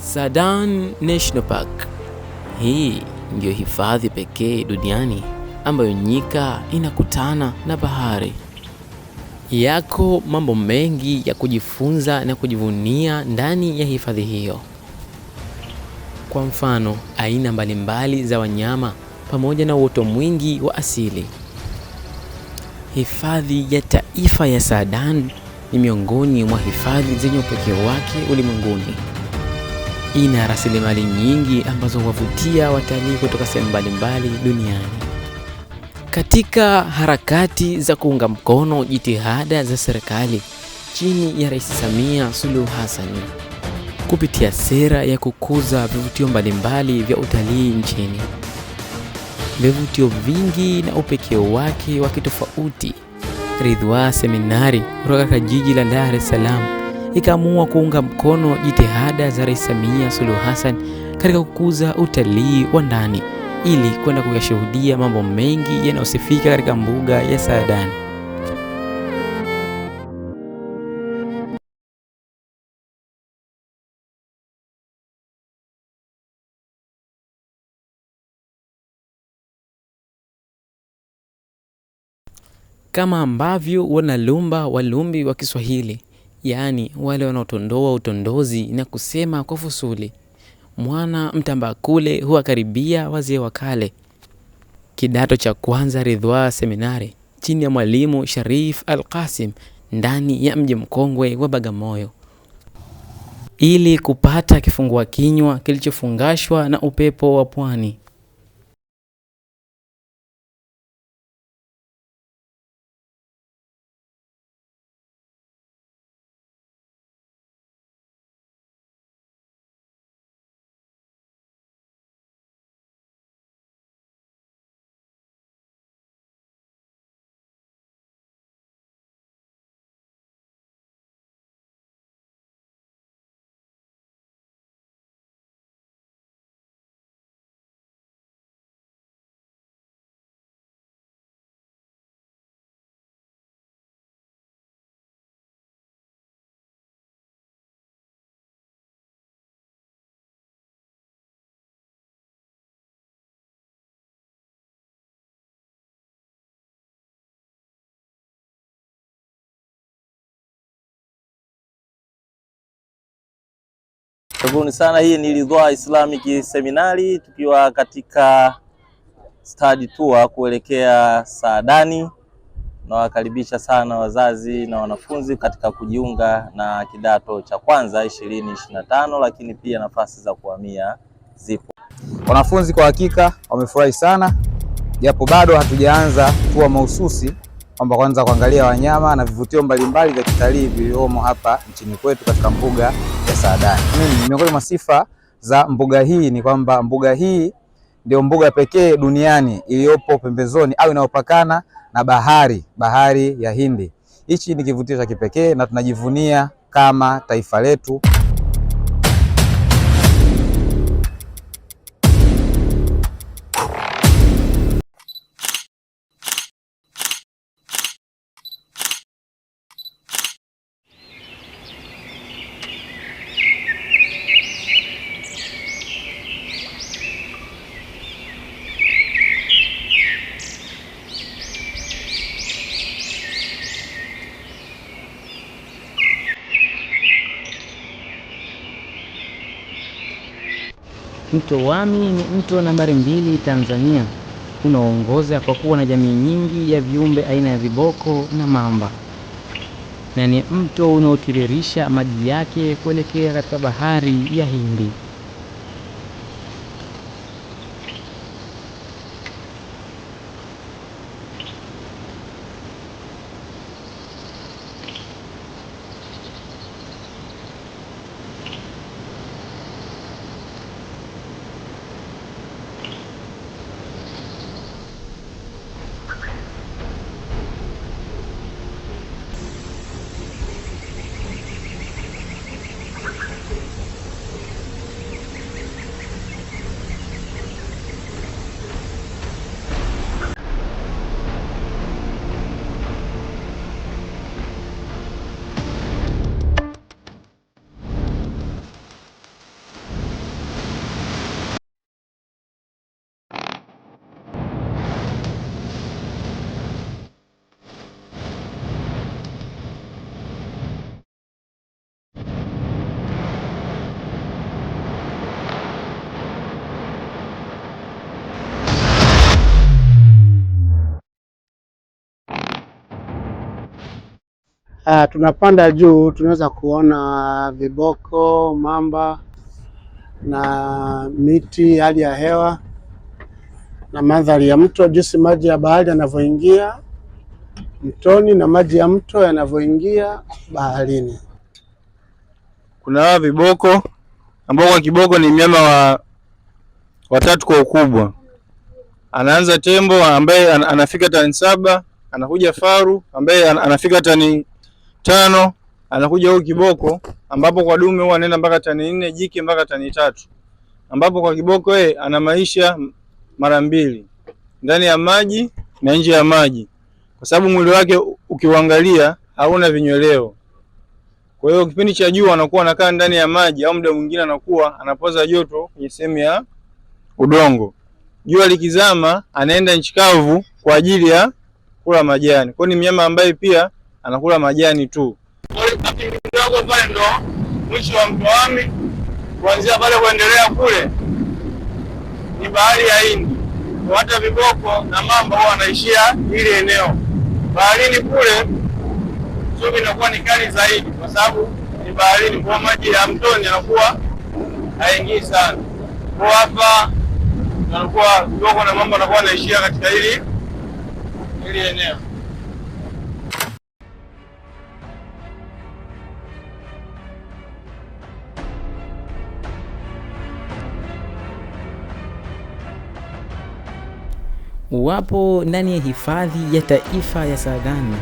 Saadani National Park. Hii ndiyo hifadhi pekee duniani ambayo nyika inakutana na bahari. Yako mambo mengi ya kujifunza na kujivunia ndani ya hifadhi hiyo. Kwa mfano, aina mbalimbali za wanyama pamoja na uoto mwingi wa asili. Hifadhi ya Taifa ya Saadani ni miongoni mwa hifadhi zenye upekee wake ulimwenguni. Ina rasilimali nyingi ambazo huwavutia watalii kutoka sehemu mbalimbali duniani. Katika harakati za kuunga mkono jitihada za serikali chini ya Rais Samia Suluhu Hassan kupitia sera ya kukuza vivutio mbalimbali vya utalii nchini. Vivutio vingi na upekee wake wa kitofauti, Ridhwa Seminari kutoka jiji la Dar es Salaam ikaamua kuunga mkono jitihada za Rais Samia Suluhu Hassan katika kukuza utalii wa ndani ili kwenda kuyashuhudia mambo mengi yanayosifika katika mbuga ya Saadani. Kama ambavyo wanalumba walumbi wa Kiswahili, yaani wale wanaotondoa utondozi na kusema kwa fusuli, mwana mtamba kule huwakaribia wazee wa kale. Kidato cha kwanza Ridhwa Seminari chini ya Mwalimu Sharif Al-Qasim ndani ya mji mkongwe wa Bagamoyo, ili kupata kifungua kinywa kilichofungashwa na upepo wa pwani. Karibuni sana, hii ni Ridhwa Islamic Seminari tukiwa katika study tour kuelekea Saadani. Nawakaribisha sana wazazi na wanafunzi katika kujiunga na kidato cha kwanza 2025, lakini pia nafasi za kuhamia zipo. Wanafunzi kwa hakika wamefurahi sana, japo bado hatujaanza tour mahususi kwamba kwanza kuangalia wanyama na vivutio mbalimbali vya kitalii vilivyomo hapa nchini kwetu katika mbuga ya Saadani. Miongoni mwa sifa za mbuga hii ni kwamba mbuga hii ndio mbuga pekee duniani iliyopo pembezoni au inayopakana na bahari ya Hindi. Hichi ni kivutio cha kipekee na tunajivunia kama taifa letu. Mto Wami ni mto nambari 2 Tanzania, unaoongoza kwa kuwa na jamii nyingi ya viumbe aina ya viboko na mamba, na ni mto unaotiririsha maji yake kuelekea katika bahari ya Hindi. Tunapanda juu, tunaweza kuona viboko, mamba na miti, hali ya hewa na mandhari ya mto, jinsi maji ya bahari yanavyoingia mtoni na maji ya mto yanavyoingia baharini. Kuna hawa viboko ambao kwa kiboko ni mnyama wa tatu kwa ukubwa. Anaanza tembo ambaye anafika tani 7, anakuja faru ambaye anafika tani 5, anakuja huyu kiboko ambapo kwa dume huwa anaenda mpaka tani 4, jike mpaka tani 3. Ambapo kwa kiboko ana maisha mara 2, ndani ya maji na nje ya maji, kwa sababu mwili wake ukiuangalia hauna vinyweleo. Kwa hiyo kipindi cha jua anakuwa anakaa ndani ya maji, au muda mwingine anakuwa anapoza joto kwenye sehemu ya udongo. Jua likizama anaenda nchi kavu kwa ajili ya kula majani. Kwa hiyo ni mnyama ambaye pia anakula majani tu. Kidogo pale ndo mwisho wa mto Wami, kuanzia pale kuendelea kule ni bahari ya Hindi. Hata viboko na mamba huwa wanaishia ile eneo. Baharini kule sumu inakuwa ni kali zaidi kwa sababu ni baharini, kwa maji ya mtoni yanakuwa haingii sana. Kwa hapa yanakuwa viboko na mamba wanakuwa wanaishia katika hili eneo. Wapo ndani ya hifadhi ya taifa ya Saadani,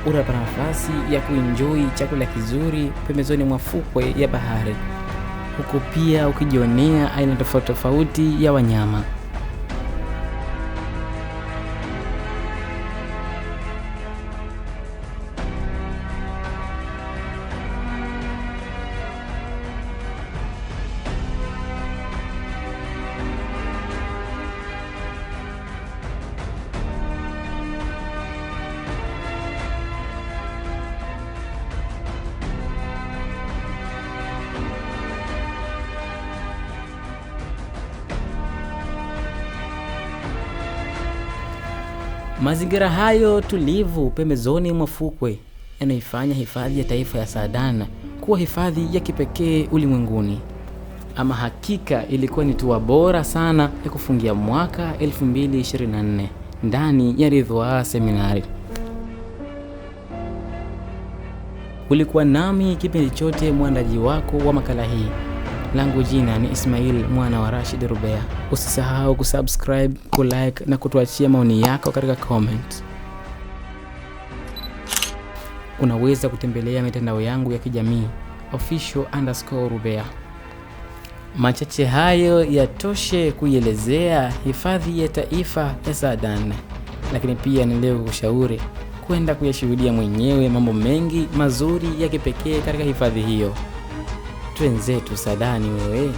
unapata nafasi ya kuenjoy chakula kizuri pembezoni mwa fukwe ya bahari, huko pia ukijionea aina tofauti tofauti ya wanyama. Mazingira hayo tulivu pembezoni mwa fukwe yanaifanya hifadhi ya taifa ya Saadani kuwa hifadhi ya kipekee ulimwenguni. Ama hakika ilikuwa ni tua bora sana ya kufungia mwaka 2024 ndani ya Ridhwa Seminari. Ulikuwa nami kipindi chote mwandaji wako wa makala hii. Langu jina ni Ismail mwana wa Rashid Rubea. Usisahau kusubscribe, kulike na kutuachia maoni yako katika comment. Unaweza kutembelea mitandao yangu ya kijamii official_Rubea. Machache hayo yatoshe kuielezea hifadhi ya taifa ya Saadani, lakini pia nileo kushauri kwenda kuyashuhudia mwenyewe mambo mengi mazuri ya kipekee katika hifadhi hiyo. Twenzetu Saadani wewe.